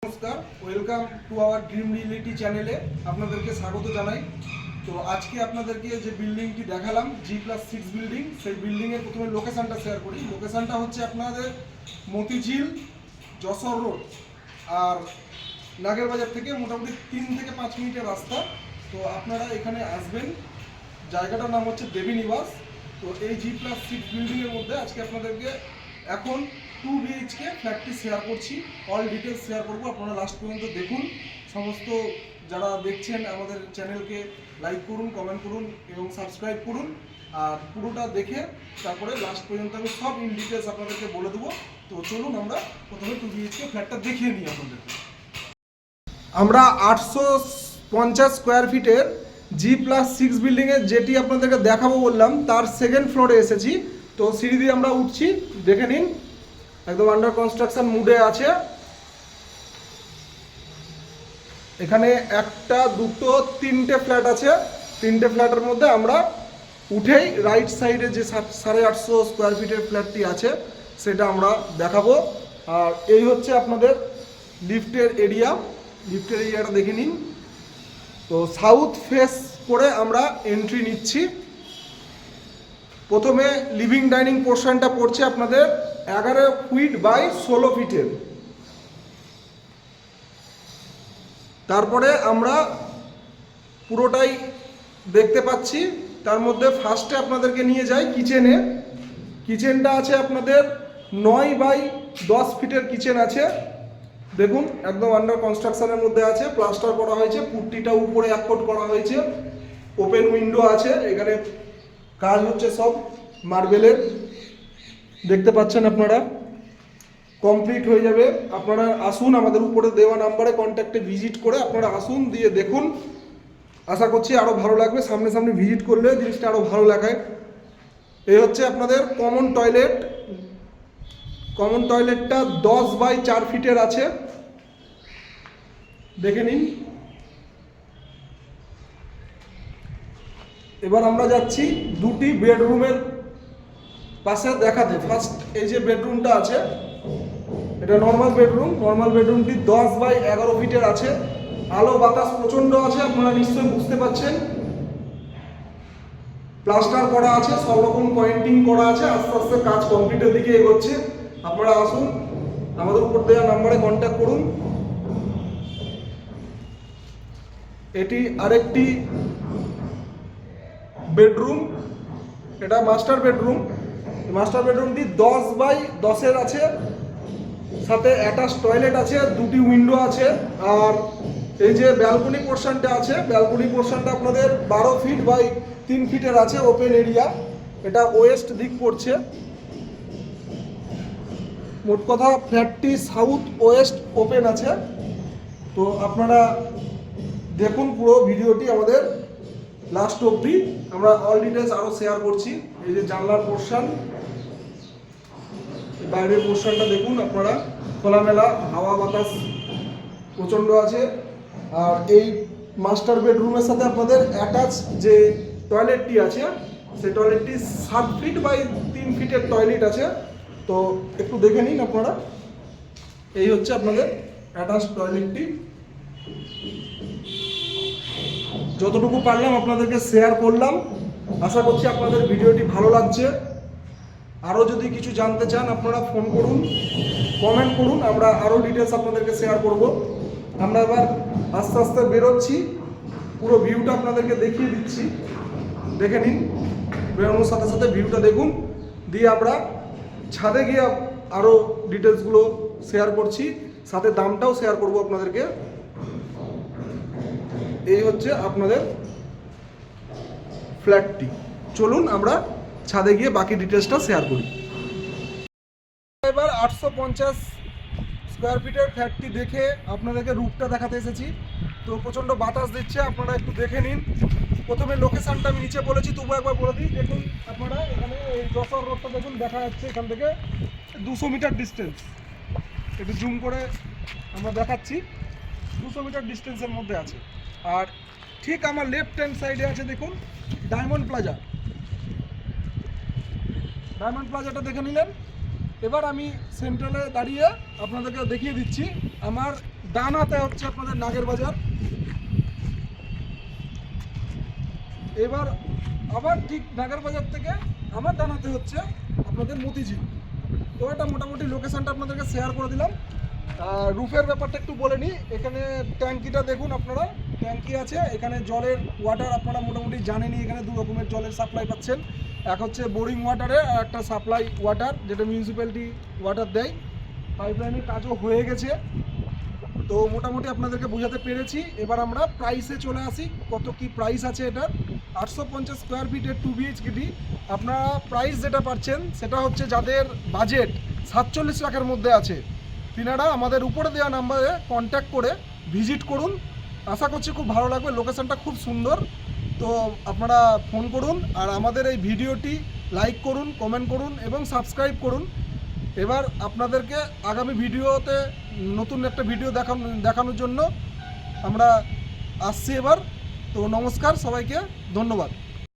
নমস্কার, welcome to our dream reality চ্যানেলে আপনাদেরকে স্বাগত জানাই। তো আজকে আপনাদেরকে যে বিল্ডিংটি দেখালাম G+6 বিল্ডিং, সেই বিল্ডিংয়ের প্রথমে লোকেশানটা শেয়ার করি। লোকেশানটা হচ্ছে আপনাদের মতিঝিল যশোর রোড, আর নাগেরবাজার থেকে মোটামুটি 3 থেকে 5 মিনিটের রাস্তা। তো আপনারা এখানে আসবেন। জায়গাটার নাম হচ্ছে দেবী নিবাস। তো এই G+6 বিল্ডিংয়ের মধ্যে আজকে আপনাদেরকে এখন 2 BHK ফ্ল্যাটটি শেয়ার করছি। অল ডিটেলস শেয়ার করবো, আপনারা লাস্ট পর্যন্ত দেখুন। সমস্ত যারা দেখছেন আমাদের চ্যানেলকে লাইক করুন, কমেন্ট করুন এবং সাবস্ক্রাইব করুন। আর পুরোটা দেখে তারপরে লাস্ট পর্যন্ত আমি সব ইন ডিটেলস আপনাদেরকে বলে দেবো। তো চলুন আমরা প্রথমে 2 BHK ফ্ল্যাটটা দেখিয়ে নিই আপনাদেরকে। আমরা 850 স্কোয়ার ফিটের G+6 বিল্ডিংয়ের যেটি আপনাদেরকে দেখাবো বললাম, তার সেকেন্ড ফ্লোরে এসেছি। তো সিঁড়ি দিয়ে আমরা উঠছি, দেখে নিন। একদম আন্ডার কনস্ট্রাকশন মুডে আছে। এখানে একটা, দুটো, তিনটে ফ্ল্যাট আছে। তিনটে ফ্ল্যাটের মধ্যে আমরা উঠেই রাইট সাইডে যে 850 স্কোয়ার ফিটের ফ্ল্যাটটি আছে সেটা আমরা দেখাবো। আর এই হচ্ছে আপনাদের লিফটের এরিয়া। লিফটের এরিয়াটা দেখে নিন। তো সাউথ ফেস করে আমরা এন্ট্রি নিচ্ছি। প্রথমে লিভিং ডাইনিং পোর্শনটা পড়ছে আপনাদের 11 ফিট বাই 16 ফিটের। তারপরে আমরা পুরোটাই দেখতে পাচ্ছি। তার মধ্যে ফার্স্টে আপনাদেরকে নিয়ে যাই কিচেনে। কিচেনটা আছে আপনাদের 9 বাই 10 ফিটের কিচেন আছে। দেখুন একদম আন্ডার কনস্ট্রাকশনের মধ্যে আছে, প্লাস্টার করা হয়েছে, পুট্টিটা উপরে 1 কোট করা হয়েছে, ওপেন উইন্ডো আছে। এখানে কাজ হচ্ছে সব মার্বেলের, দেখতে পাচ্ছেন আপনারা। কমপ্লিট হয়ে যাবে। আপনারা আসুন, আমাদের উপরে দেওয়া নাম্বারে কন্ট্যাক্টে ভিজিট করে আপনারা আসুন, দিয়ে দেখুন। আশা করছি আরও ভালো লাগবে। সামনে সামনে ভিজিট করলে জিনিসটা আরও ভালো লাগায়। এই হচ্ছে আপনাদের কমন টয়লেট। কমন টয়লেটটা 10 বাই 4 ফিটের আছে, দেখে নিন। এবার আমরা যাচ্ছি দুটি বেডরুমের পাশে দেখাতে। ফার্স্ট এই যে বেডরুমটা আছে, এটা নর্মাল বেডরুম। নর্মাল বেডরুমটি 10 বাই 11 ফিটের আছে। আলো বাতাস প্রচণ্ড আছে, আপনারা নিশ্চয়ই বুঝতে পারছেন। প্লাস্টার করা আছে, সব রকম পয়েন্টিং করা আছে। আস্তে আস্তে কাজ কমপ্লিটের দিকে এগোচ্ছে। আপনারা আসুন, আমাদের উপর দেওয়া নাম্বারে কন্ট্যাক্ট করুন। এটি আরেকটি বেডরুম, এটা মাস্টার বেডরুম। মাস্টার বেডরুমটি 10 বাই 10-এর আছে, সাথে অ্যাটাচ টয়লেট আছে, দুটি উইন্ডো আছে। আর এই যে ব্যালকনি পোর্শনটা আছে, ব্যালকনি পোর্শনটা আপনাদের 12 ফিট বাই 3 ফিটের আছে, ওপেন এরিয়া। এটা ওয়েস্ট দিক পড়ছে। মোট কথা ফ্ল্যাটটি সাউথ ওয়েস্ট ওপেন আছে। তো আপনারা দেখুন পুরো ভিডিওটি আমাদের লাস্ট অবধি। আমরা অল ডিটেলস আরও শেয়ার করছি। এই যে জানলার পোর্শন, বাইরের পোর্শনটা দেখুন আপনারা। খোলামেলা, হাওয়া বাতাস প্রচণ্ড আছে। আর এই মাস্টার বেডরুমের সাথে আপনাদের অ্যাটাচ যে টয়লেটটি আছে, সেই টয়লেটটি 7 ফিট বাই 3 ফিটের টয়লেট আছে। তো একটু দেখে নিন আপনারা। এই হচ্ছে আপনাদের অ্যাটাচ টয়লেটটি। যতটুকু পারলাম আপনাদেরকে শেয়ার করলাম। আশা করছি আপনাদের ভিডিওটি ভালো লাগছে। আরও যদি কিছু জানতে চান আপনারা ফোন করুন, কমেন্ট করুন, আমরা আরও ডিটেলস আপনাদেরকে শেয়ার করব। আমরা এবার আস্তে আস্তে বেরোচ্ছি, পুরো ভিউটা আপনাদেরকে দেখিয়ে দিচ্ছি, দেখে নিন। বেরোনোর সাথে সাথে ভিউটা দেখুন, দিয়ে আমরা ছাদে গিয়ে আরও ডিটেলসগুলো শেয়ার করছি, সাথে দামটাও শেয়ার করব আপনাদেরকে। এই হচ্ছে আপনাদের ফ্ল্যাটটি। চলুন আমরা ছাদে গিয়ে বাকি ডিটেলসটা শেয়ার করি। এবার 850 স্কোয়ার ফিটের ফ্ল্যাটটি দেখে আপনাদেরকে রুটটা দেখাতে এসেছি। তো প্রচণ্ড বাতাস দিচ্ছে, আপনারা একটু দেখে নিন। প্রথমে লোকেশানটা আমি নিচে বলেছি, তবু একবার বলে দিই। দেখুন আপনারা এখানে এই যশোর রোডটা দেখুন, দেখা যাচ্ছে এখান থেকে 200 মিটার ডিস্টেন্স। একটু জুম করে আমরা দেখাচ্ছি, 200 মিটার ডিস্টেন্সের মধ্যে আছে। আর ঠিক আমার লেফট হ্যান্ড সাইডে আছে দেখুন ডায়মন্ড প্লাজা। ডায়মন্ড প্লাজাটা দেখে নিলেন। এবার আমি সেন্ট্রালে দাঁড়িয়ে আপনাদেরকে দেখিয়ে দিচ্ছি আমার ডান হাতে হচ্ছে আপনাদের নাগের বাজার, এবার আবার ঠিক নাগের বাজার থেকে আমার ডান হাতে হচ্ছে আপনাদের মতিঝিল। তো এটা মোটামুটি লোকেশনটা আপনাদেরকে শেয়ার করে দিলাম। রুফের ব্যাপারটা একটু বলে নিই। এখানে ট্যাঙ্কিটা দেখুন আপনারা, ট্যাঙ্কি আছে এখানে, জলের ওয়াটার আপনারা মোটামুটি জানেনই, এখানে দু রকমের জলের সাপ্লাই পাচ্ছেন। এক হচ্ছে বোরিং ওয়াটারে, আর একটা সাপ্লাই ওয়াটার যেটা মিউনিসিপ্যালিটি ওয়াটার দেয়। পাইপলাইনের কাজও হয়ে গেছে। তো মোটামুটি আপনাদেরকে বোঝাতে পেরেছি। এবার আমরা প্রাইসে চলে আসি, কত কি প্রাইস আছে এটা। 850 স্কোয়ার ফিটের 2 BHK। আপনারা প্রাইস যেটা পাচ্ছেন সেটা হচ্ছে যাদের বাজেট 47 লাখের মধ্যে আছে, তিনারা আমাদের উপরে দেওয়া নাম্বারে কন্ট্যাক্ট করে ভিজিট করুন। আশা করছি খুব ভালো লাগবে, লোকেশনটা খুব সুন্দর। তো আপনারা ফোন করুন, আর আমাদের এই ভিডিওটি লাইক করুন, কমেন্ট করুন এবং সাবস্ক্রাইব করুন। এবার আপনাদেরকে আগামী ভিডিওতে নতুন একটা ভিডিও দেখানোর জন্য আমরা আসছি এবার। তো নমস্কার সবাইকে, ধন্যবাদ।